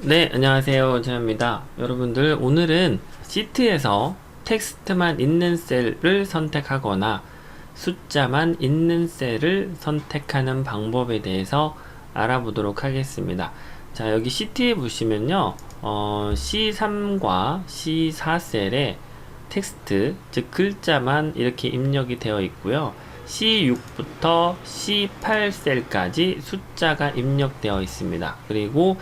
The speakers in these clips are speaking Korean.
네, 안녕하세요. 전입니다. 여러분들, 오늘은 시트에서 텍스트만 있는 셀을 선택하거나 숫자만 있는 셀을 선택하는 방법에 대해서 알아보도록 하겠습니다. 자, 여기 시트에 보시면요, C3과 C4 셀에 텍스트, 즉 글자만 이렇게 입력이 되어 있고요. C6부터 C8 셀까지 숫자가 입력되어 있습니다. 그리고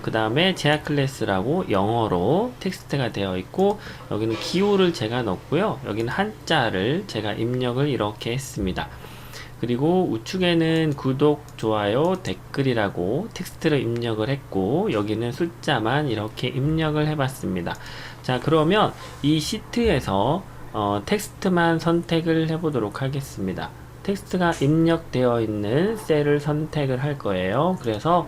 그 다음에 제약 클래스라고 영어로 텍스트가 되어 있고, 여기는 기호를 제가 넣었고요. 여기는 한자를 제가 입력을 이렇게 했습니다. 그리고 우측에는 구독, 좋아요, 댓글이라고 텍스트를 입력을 했고, 여기는 숫자만 이렇게 입력을 해봤습니다. 자, 그러면 이 시트에서 텍스트만 선택을 해보도록 하겠습니다. 텍스트가 입력되어 있는 셀을 선택을 할 거예요. 그래서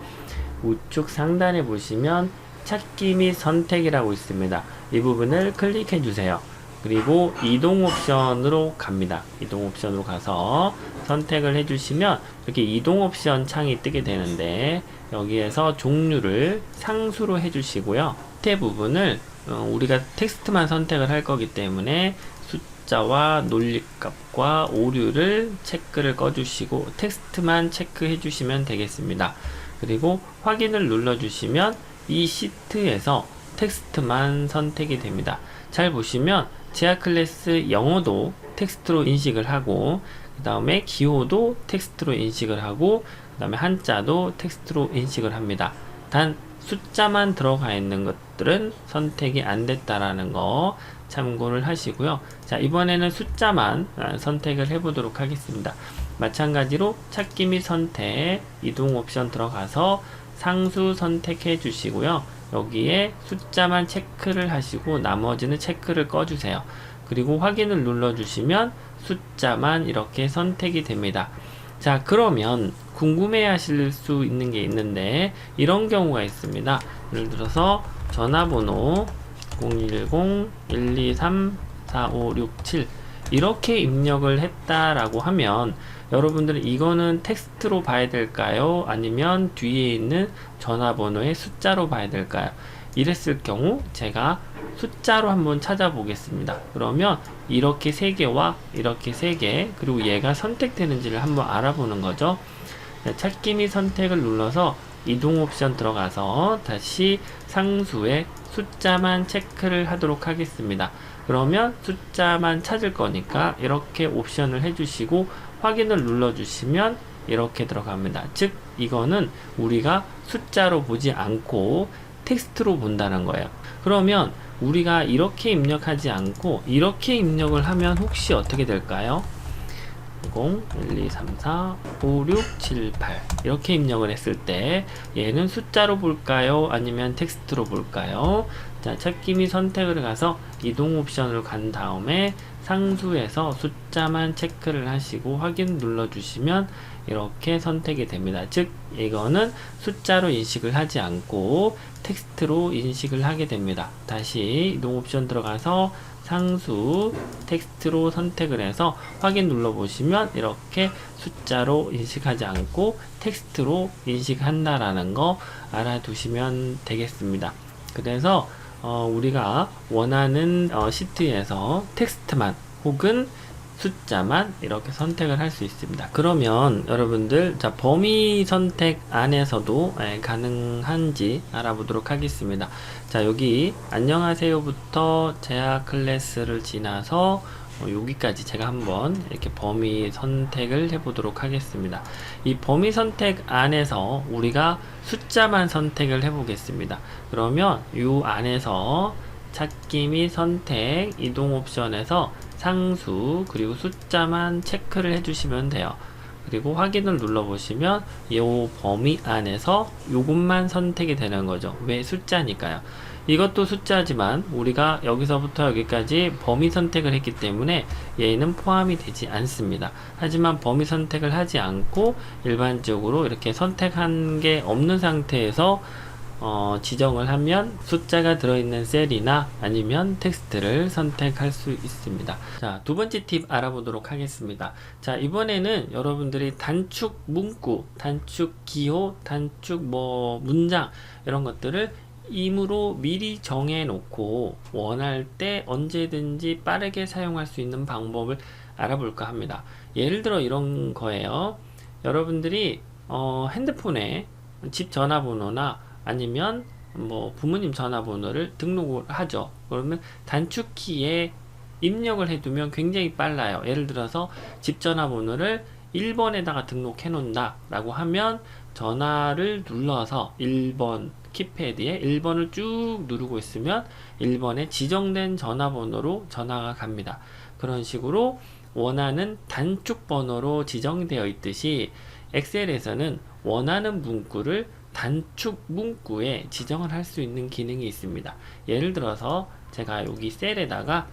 우측 상단에 보시면 찾기 및 선택이라고 있습니다. 이 부분을 클릭해 주세요. 그리고 이동 옵션으로 갑니다. 이동 옵션으로 가서 선택을 해주시면 이렇게 이동 옵션 창이 뜨게 되는데, 여기에서 종류를 상수로 해주시고요. 밑에 부분을 우리가 텍스트만 선택을 할 거기 때문에 숫자와 논리값과 오류를 체크를 꺼주시고 텍스트만 체크해 주시면 되겠습니다. 그리고 확인을 눌러주시면 이 시트에서 텍스트만 선택이 됩니다. 잘 보시면 제약 클래스 영어도 텍스트로 인식을 하고, 그 다음에 기호도 텍스트로 인식을 하고, 그 다음에 한자도 텍스트로 인식을 합니다. 단 숫자만 들어가 있는 것들은 선택이 안 됐다라는 거 참고를 하시고요. 자, 이번에는 숫자만 선택을 해보도록 하겠습니다. 마찬가지로 찾기 및 선택, 이동 옵션 들어가서 상수 선택해 주시고요. 여기에 숫자만 체크를 하시고 나머지는 체크를 꺼주세요. 그리고 확인을 눌러주시면 숫자만 이렇게 선택이 됩니다. 자, 그러면 궁금해 하실 수 있는 게 있는데, 이런 경우가 있습니다. 예를 들어서 전화번호 010-123-4567 이렇게 입력을 했다라고 하면, 여러분들은 이거는 텍스트로 봐야 될까요? 아니면 뒤에 있는 전화번호의 숫자로 봐야 될까요? 이랬을 경우 제가 숫자로 한번 찾아보겠습니다. 그러면 이렇게 3개와 이렇게 3개, 그리고 얘가 선택되는지를 한번 알아보는 거죠. 찾기 및 선택을 눌러서 이동 옵션 들어가서 다시 상수에 숫자만 체크를 하도록 하겠습니다. 그러면 숫자만 찾을 거니까 이렇게 옵션을 해주시고 확인을 눌러주시면 이렇게 들어갑니다. 즉 이거는 우리가 숫자로 보지 않고 텍스트로 본다는 거예요. 그러면 우리가 이렇게 입력하지 않고 이렇게 입력을 하면 혹시 어떻게 될까요? 0, 1, 2, 3, 4, 5, 6, 7, 8 이렇게 입력을 했을 때 얘는 숫자로 볼까요? 아니면 텍스트로 볼까요? 자, 찾기 및 선택을 가서 이동 옵션을 간 다음에 상수에서 숫자만 체크를 하시고 확인 눌러주시면 이렇게 선택이 됩니다. 즉 이거는 숫자로 인식을 하지 않고 텍스트로 인식을 하게 됩니다. 다시 이동 옵션 들어가서 상수 텍스트로 선택을 해서 확인 눌러보시면 이렇게 숫자로 인식하지 않고 텍스트로 인식한다라는 거 알아두시면 되겠습니다. 그래서 우리가 원하는 시트에서 텍스트만 혹은 숫자만 이렇게 선택을 할 수 있습니다. 그러면 여러분들, 자, 범위 선택 안에서도 가능한지 알아보도록 하겠습니다. 자, 여기 안녕하세요부터 제약 클래스를 지나서 여기까지 제가 한번 이렇게 범위 선택을 해보도록 하겠습니다. 이 범위 선택 안에서 우리가 숫자만 선택을 해보겠습니다. 그러면 이 안에서 찾기 및 선택, 이동 옵션에서 상수, 그리고 숫자만 체크를 해주시면 돼요. 그리고 확인을 눌러보시면 이 범위 안에서 요것만 선택이 되는 거죠. 왜? 숫자니까요. 이것도 숫자지만 우리가 여기서부터 여기까지 범위 선택을 했기 때문에 얘는 포함이 되지 않습니다. 하지만 범위 선택을 하지 않고 일반적으로 이렇게 선택한 게 없는 상태에서 지정을 하면 숫자가 들어있는 셀이나 아니면 텍스트를 선택할 수 있습니다. 자, 두 번째 팁 알아보도록 하겠습니다. 자, 이번에는 여러분들이 단축 문구, 단축 기호, 단축 문장 이런 것들을 임으로 미리 정해 놓고 원할 때 언제든지 빠르게 사용할 수 있는 방법을 알아볼까 합니다. 예를 들어 이런 거예요. 여러분들이 핸드폰에 집 전화번호나 아니면 부모님 전화번호를 등록을 하죠. 그러면 단축키에 입력을 해두면 굉장히 빨라요. 예를 들어서 집 전화번호를 1번에다가 등록해 놓는다 라고 하면 전화를 눌러서 1번 키패드에 1번을 쭉 누르고 있으면 1번에 지정된 전화번호로 전화가 갑니다. 그런 식으로 원하는 단축 번호로 지정되어 있듯이 엑셀에서는 원하는 문구를 단축 문구에 지정을 할 수 있는 기능이 있습니다. 예를 들어서 제가 여기 셀에다가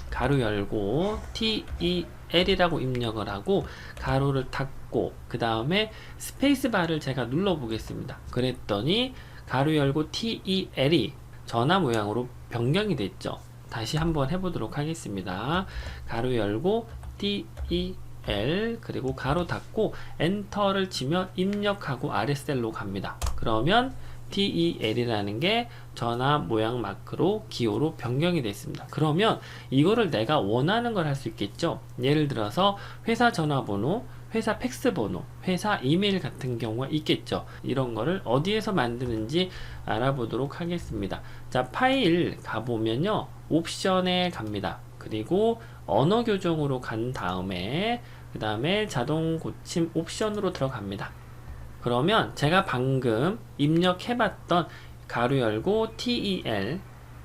가로 열고 TEL이라고 입력을 하고 가로를 닫고 그 다음에 스페이스바를 제가 눌러 보겠습니다. 그랬더니 가로 열고 TEL이 전화 모양으로 변경이 됐죠. 다시 한번 해보도록 하겠습니다. 가로 열고 TEL 그리고 가로 닫고 엔터를 치면 입력하고 아랫셀로 갑니다. 그러면 TEL이라는 게 전화 모양 마크로 기호로 변경이 됐습니다. 그러면 이거를 내가 원하는 걸 할 수 있겠죠. 예를 들어서 회사 전화번호, 회사 팩스번호, 회사 이메일 같은 경우가 있겠죠. 이런 거를 어디에서 만드는지 알아보도록 하겠습니다. 자, 파일 가보면요, 옵션에 갑니다. 그리고 언어 교정으로 간 다음에 그 다음에 자동 고침 옵션으로 들어갑니다. 그러면 제가 방금 입력해봤던 가로 열고 TEL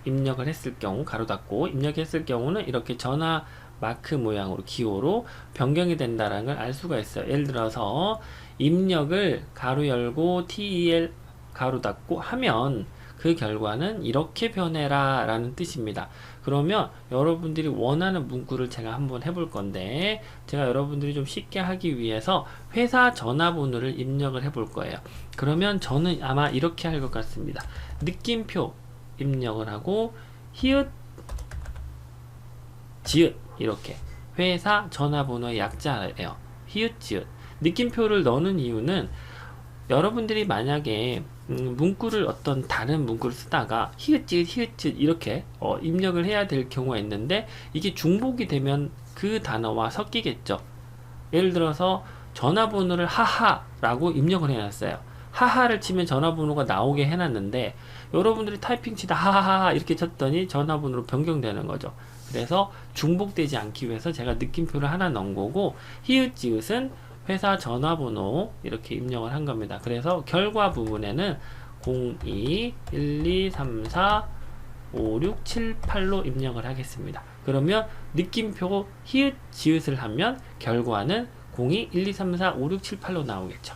입력을 했을 경우, 가로 닫고 입력했을 경우는 이렇게 전화 마크 모양으로 기호로 변경이 된다는 걸 알 수가 있어요. 예를 들어서 입력을 가로 열고 TEL 가로 닫고 하면 그 결과는 이렇게 변해라 라는 뜻입니다. 그러면 여러분들이 원하는 문구를 제가 한번 해볼 건데, 제가 여러분들이 좀 쉽게 하기 위해서 회사 전화번호를 입력을 해볼 거예요. 그러면 저는 아마 이렇게 할 것 같습니다. 느낌표 입력을 하고 히읗 지읒 이렇게 회사 전화번호의 약자예요. 히읗 지읒. 느낌표를 넣는 이유는 여러분들이 만약에 문구를 어떤 다른 문구를 쓰다가 히읗지읒 이렇게 입력을 해야 될 경우가 있는데 이게 중복이 되면 그 단어와 섞이겠죠. 예를 들어서 전화번호를 하하라고 입력을 해놨어요. 하하를 치면 전화번호가 나오게 해놨는데 여러분들이 타이핑 치다 하하하 이렇게 쳤더니 전화번호로 변경되는 거죠. 그래서 중복되지 않기 위해서 제가 느낌표를 하나 넣은 거고, 히읗지읒은 회사 전화번호 이렇게 입력을 한 겁니다. 그래서 결과 부분에는 02 1234 5678로 입력을 하겠습니다. 그러면 느낌표 히읗 지읒을 하면 결과는 02 1234 5678로 나오겠죠.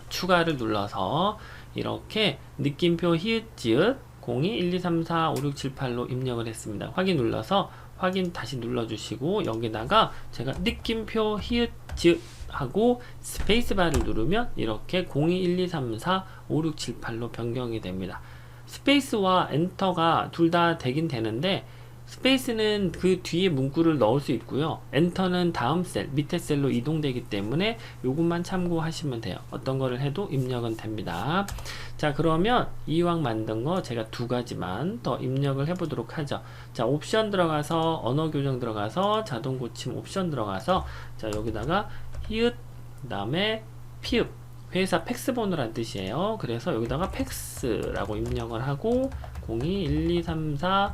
추가를 눌러서 이렇게 느낌표 히읗 지읒 02 1234 5678로 입력을 했습니다. 확인 눌러서 확인 다시 눌러주시고 여기다가 제가 느낌표 히읗 지읒 하고 스페이스바를 누르면 이렇게 02 1234 5678로 변경이 됩니다. 스페이스와 엔터가 둘 다 되긴 되는데 스페이스는 그 뒤에 문구를 넣을 수 있고요. 엔터는 다음 셀, 밑에 셀로 이동되기 때문에 요것만 참고하시면 돼요. 어떤 거를 해도 입력은 됩니다. 자, 그러면 이왕 만든 거 제가 두 가지만 더 입력을 해보도록 하죠. 자, 옵션 들어가서 언어 교정 들어가서 자동 고침 옵션 들어가서 자, 여기다가 히읗 그 다음에 피읍 회사 팩스 번호란 뜻이에요. 그래서 여기다가 팩스라고 입력을 하고 02 1234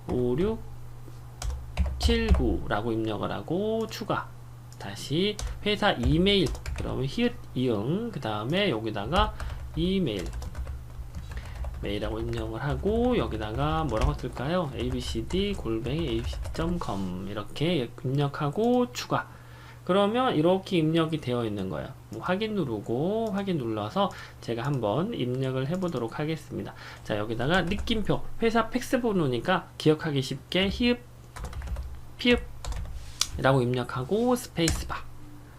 5679라고 입력을 하고 추가 다시 회사 이메일 그러면 히읗 이응 그 다음에 여기다가 이메일 메일하고 입력을 하고 여기다가 뭐라고 쓸까요? abcd@abcd.com 이렇게 입력하고 추가. 그러면 이렇게 입력이 되어 있는 거예요. 확인 누르고 확인 눌러서 제가 한번 입력을 해보도록 하겠습니다. 자, 여기다가 느낌표 회사 팩스 번호니까 기억하기 쉽게 히읗 피읍 라고 입력하고 스페이스바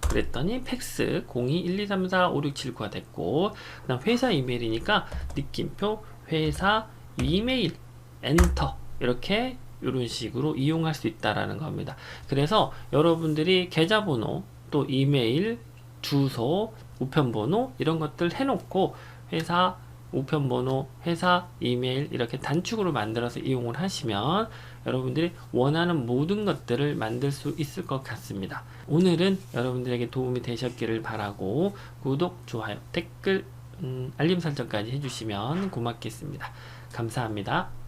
그랬더니 팩스 0212345679가 됐고, 그다음 회사 이메일이니까 느낌표 회사 이메일 엔터, 이렇게 이런 식으로 이용할 수 있다라는 겁니다. 그래서 여러분들이 계좌번호, 또 이메일, 주소, 우편번호 이런 것들 해놓고 회사 우편번호, 회사 이메일 이렇게 단축으로 만들어서 이용을 하시면 여러분들이 원하는 모든 것들을 만들 수 있을 것 같습니다. 오늘은 여러분들에게 도움이 되셨기를 바라고, 구독, 좋아요, 댓글, 알림 설정까지 해주시면 고맙겠습니다. 감사합니다.